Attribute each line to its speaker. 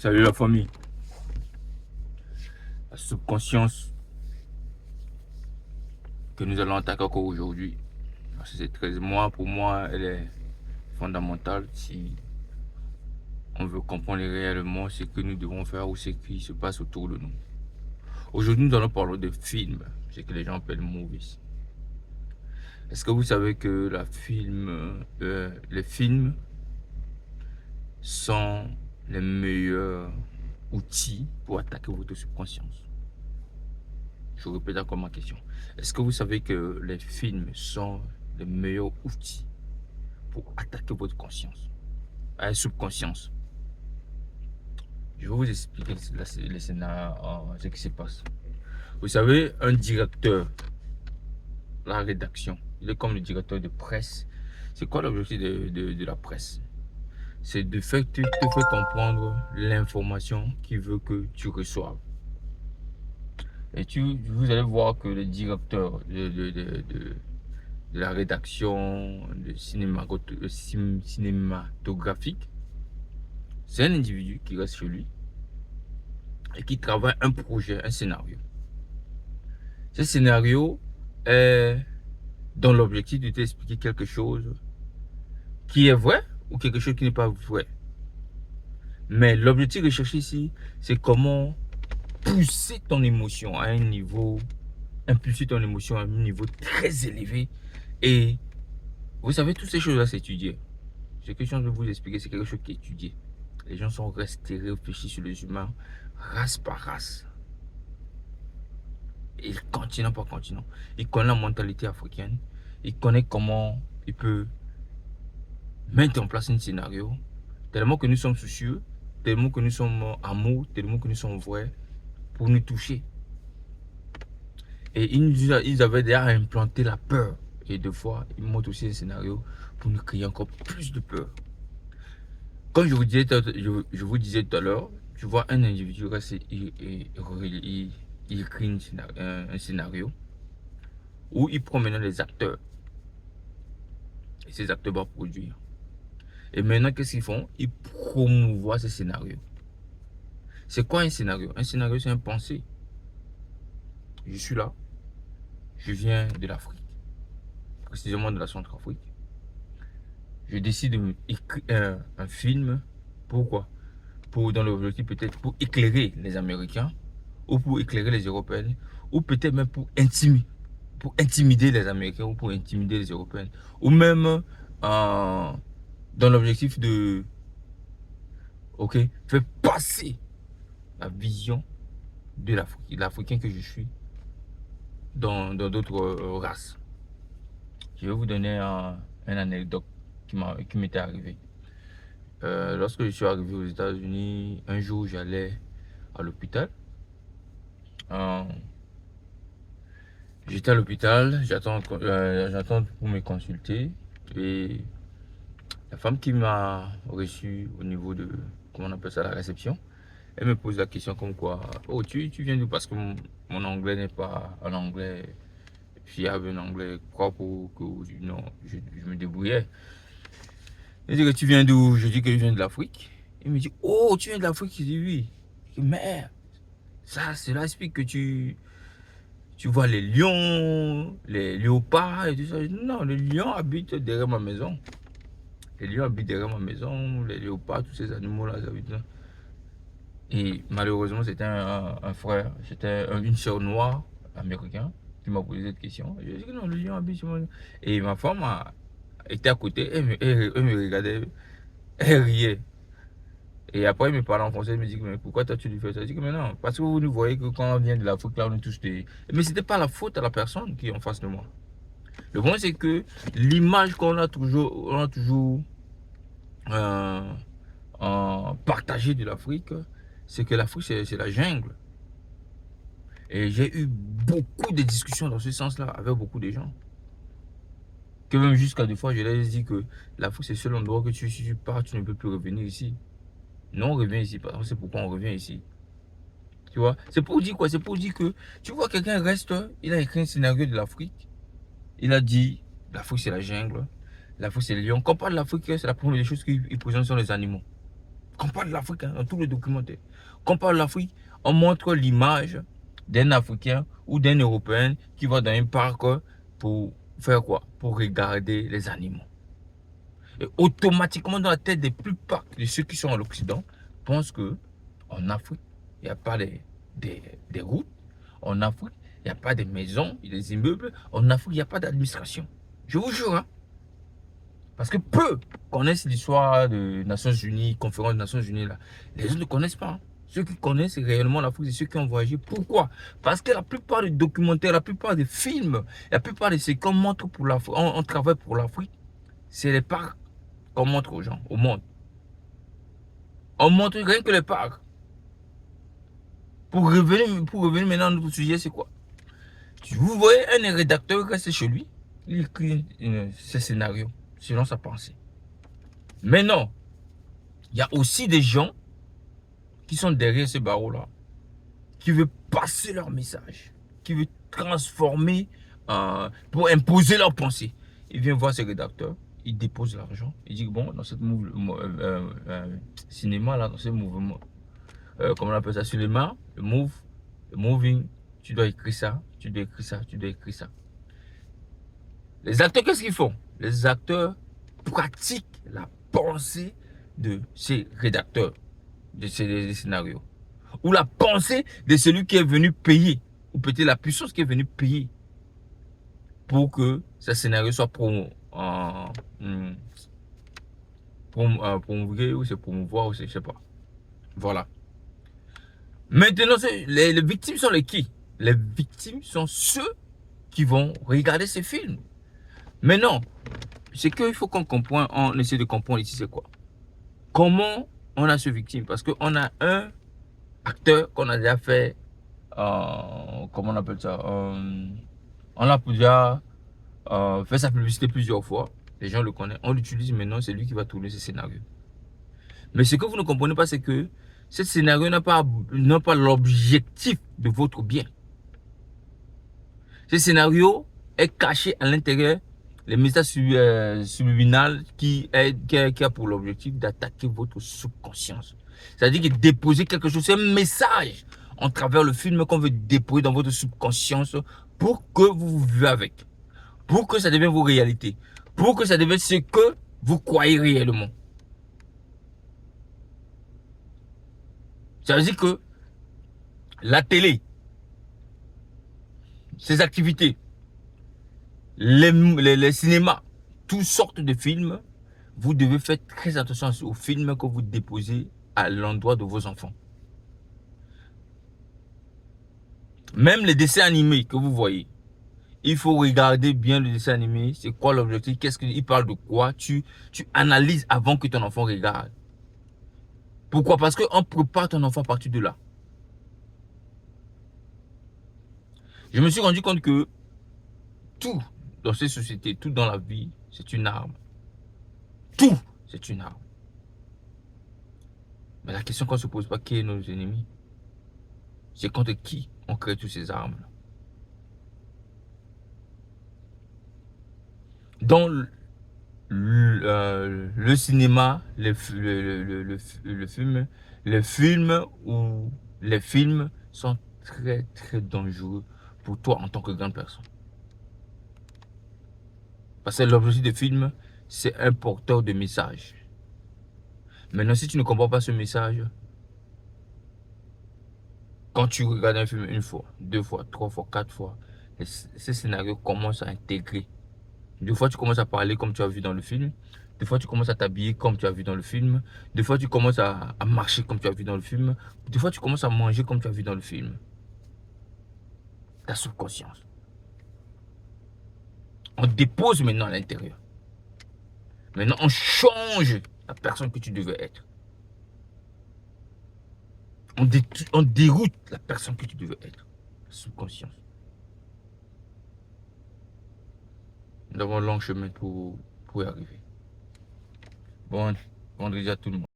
Speaker 1: Salut la famille. La subconscience que nous allons attaquer encore aujourd'hui. C'est 13 mois, pour moi, elle est fondamentale si on veut comprendre réellement ce que nous devons faire ou ce qui se passe autour de nous. Aujourd'hui, nous allons parler de films, ce que les gens appellent movies. Est-ce que vous savez que les films sont les meilleurs outils pour attaquer votre subconscience? Je répète encore ma question. Est-ce que vous savez que les films sont les meilleurs outils pour attaquer votre conscience, subconscience? Je vais vous expliquer le scénario, ce qui se passe. Vous savez, un directeur, la rédaction, il est comme le directeur de presse. C'est quoi l'objectif de la presse? C'est de te faire comprendre l'information qu'il veut que tu reçoives. Et vous allez voir que le directeur de la rédaction cinématographique, c'est un individu qui reste chez lui et qui travaille un projet, un scénario. Ce scénario est dans l'objectif de t'expliquer quelque chose qui est vrai ou quelque chose qui n'est pas vrai. Mais l'objectif recherché ici, c'est comment pousser ton émotion à un niveau, impulser ton émotion à un niveau très élevé. Et vous savez, toutes ces choses-là, c'est étudié. Ce que je viens de vous expliquer, c'est quelque chose qui est étudié. Les gens sont restés réfléchis sur les humains, race par race. Et continent par continent. Ils connaissent la mentalité africaine. Ils connaissent comment ils peuvent mettre en place un scénario. Tellement que nous sommes soucieux, tellement que nous sommes amour, tellement que nous sommes vrais pour nous toucher. Et ils avaient déjà implanté la peur. Et deux fois, ils montrent aussi un scénario pour nous créer encore plus de peur. Comme je vous disais tout à l'heure, tu vois un individu, il écrit un scénario où il prend maintenant les acteurs. Et ces acteurs vont produire. Et maintenant, qu'est-ce qu'ils font? Ils promouvoient ce scénario. C'est quoi un scénario? Un scénario, c'est une pensée. Je suis là. Je viens de l'Afrique. Précisément de la Centrafrique. Je décide d'écrire un film. Pourquoi? Dans l'objectif peut-être pour éclairer les Américains, ou pour éclairer les Européens, ou peut-être même pour intimider les Américains, ou pour intimider les Européens, ou même dans l'objectif de faire passer la vision de l'Africain que je suis dans d'autres races. Je vais vous donner une anecdote qui m'était arrivée. Lorsque je suis arrivé aux États-Unis, un jour j'allais à l'hôpital. J'étais à l'hôpital, j'attends pour me consulter. Et la femme qui m'a reçu au niveau de, comment on appelle ça, la réception, elle me pose la question comme quoi, oh, tu viens d'où? Parce que mon anglais n'est pas un anglais fiable, un anglais propre, non, je me débrouillais. Elle dit que tu viens d'où? Je dis que je viens de l'Afrique. Il me dit, oh, tu viens de l'Afrique? Je dis oui. Je dis, mais cela explique que tu vois les lions, les léopards et tout ça. Je dis, non, les lions habitent derrière ma maison. Les lions habitent derrière ma maison, les léopards, tous ces animaux-là, ils habitent là. Et malheureusement, c'était un frère, c'était une soeur noire américaine qui m'a posé cette question. Je dis que non, le lion habite sur moi. Et ma femme était à côté, elle me regardait, elle riait. Et après, il me parlait en français, il me dit, mais pourquoi toi tu lui fais ça? Je dis que mais non, parce que vous nous voyez que quand on vient de l'Afrique, là, on est tous des. Mais c'était pas la faute à la personne qui est en face de moi. Le point, c'est que l'image qu'on a toujours euh, partagée de l'Afrique, c'est que l'Afrique, c'est la jungle. Et j'ai eu beaucoup de discussions dans ce sens-là avec beaucoup de gens. Que même jusqu'à des fois, je leur ai dit que l'Afrique, c'est le seul endroit que si tu pars, tu ne peux plus revenir ici. Non, on revient ici, parce que c'est pourquoi on revient ici. Tu vois, c'est pour dire quoi? C'est pour dire que, tu vois, quelqu'un reste, il a écrit un scénario de l'Afrique. Il a dit, l'Afrique c'est la jungle, l'Afrique c'est le lion. Quand on parle de l'Afrique, c'est la première des choses qu'il présente sont les animaux. Quand on parle de l'Afrique, hein, dans tous les documentaires, quand on parle de l'Afrique, on montre l'image d'un Africain ou d'un Européen qui va dans un parc pour faire quoi? Pour regarder les animaux. Et automatiquement, dans la tête des plupart de ceux qui sont à l'Occident, pensent que en Afrique, il n'y a pas des routes. En Afrique, il n'y a pas de maisons, des immeubles. En Afrique, il n'y a pas d'administration. Je vous jure, hein. Parce que peu connaissent l'histoire des Nations Unies, conférence des Nations Unies, là. Les gens ne connaissent pas, hein. Ceux qui connaissent réellement l'Afrique, c'est ceux qui ont voyagé. Pourquoi? Parce que la plupart des documentaires, la plupart des films, la plupart de ce qu'on montre pour l'Afrique, on travaille pour l'Afrique, c'est les parcs qu'on montre aux gens, au monde. On montre rien que les parcs. Pour revenir maintenant à notre sujet, c'est quoi? Vous voyez un rédacteur reste chez lui, il écrit ses scénarios selon sa pensée. Mais non, il y a aussi des gens qui sont derrière ce barreau-là, qui veulent passer leur message, qui veulent transformer, pour imposer leur pensée. Il vient voir ses rédacteurs, il dépose l'argent, il dit bon, dans ce cinéma, là, dans ce mouvement, comment on appelle ça, cinéma, le moving, tu dois écrire ça, tu dois écrire ça, tu dois écrire ça. Les acteurs, qu'est-ce qu'ils font? Les acteurs pratiquent la pensée de ces rédacteurs, de ces scénarios. Ou la pensée de celui qui est venu payer, ou peut-être la puissance qui est venue payer pour que ce scénario soit promouvoir, ou c'est promouvoir, ou c'est, je sais pas. Voilà. Maintenant, les victimes sont les qui? Les victimes sont ceux qui vont regarder ces films. Mais non, c'est qu'il faut qu'on comprenne, on essaie de comprendre ici, c'est quoi? Comment on a ce victime? Parce qu'on a un acteur qu'on a déjà fait, comment on appelle ça? On a déjà fait sa publicité plusieurs fois. Les gens le connaissent. On l'utilise maintenant, c'est lui qui va tourner ce scénario. Mais ce que vous ne comprenez pas, c'est que ce scénario n'a pas l'objectif de votre bien. Ce scénario est caché à l'intérieur, les messages subliminales qui a pour l'objectif d'attaquer votre subconscience. C'est-à-dire que déposer quelque chose, c'est un message en travers le film qu'on veut déposer dans votre subconscience pour que vous vivez avec, pour que ça devienne vos réalités, pour que ça devienne ce que vous croyez réellement. Ça veut dire que la télé, ses activités, les cinémas, toutes sortes de films, vous devez faire très attention aux films que vous déposez à l'endroit de vos enfants. Même les dessins animés que vous voyez, il faut regarder bien le dessin animé. C'est quoi l'objectif? Qu'est-ce qu'il parle de quoi? Tu analyses avant que ton enfant regarde. Pourquoi? Parce qu'on prépare ton enfant à partir de là. Je me suis rendu compte que tout dans ces sociétés, tout dans la vie, c'est une arme. Tout, c'est une arme. Mais la question qu'on ne se pose pas, qui est nos ennemis? C'est contre qui on crée toutes ces armes-là. Dans le cinéma, le film ou les films sont très très dangereux pour toi en tant que grande personne. Parce que l'objectif des films, c'est un porteur de message. Maintenant, si tu ne comprends pas ce message, quand tu regardes un film une fois, deux fois, trois fois, quatre fois, ces scénarios commencent à intégrer. Des fois, tu commences à parler comme tu as vu dans le film. Des fois, tu commences à t'habiller comme tu as vu dans le film. Des fois, tu commences à marcher comme tu as vu dans le film. Des fois, tu commences à manger comme tu as vu dans le film. Ta subconscience. On dépose maintenant à l'intérieur. Maintenant, on change la personne que tu devais être. On déroute la personne que tu devais être. La subconscience. Nous avons un long chemin pour y arriver. Bon vendredi à tout le monde.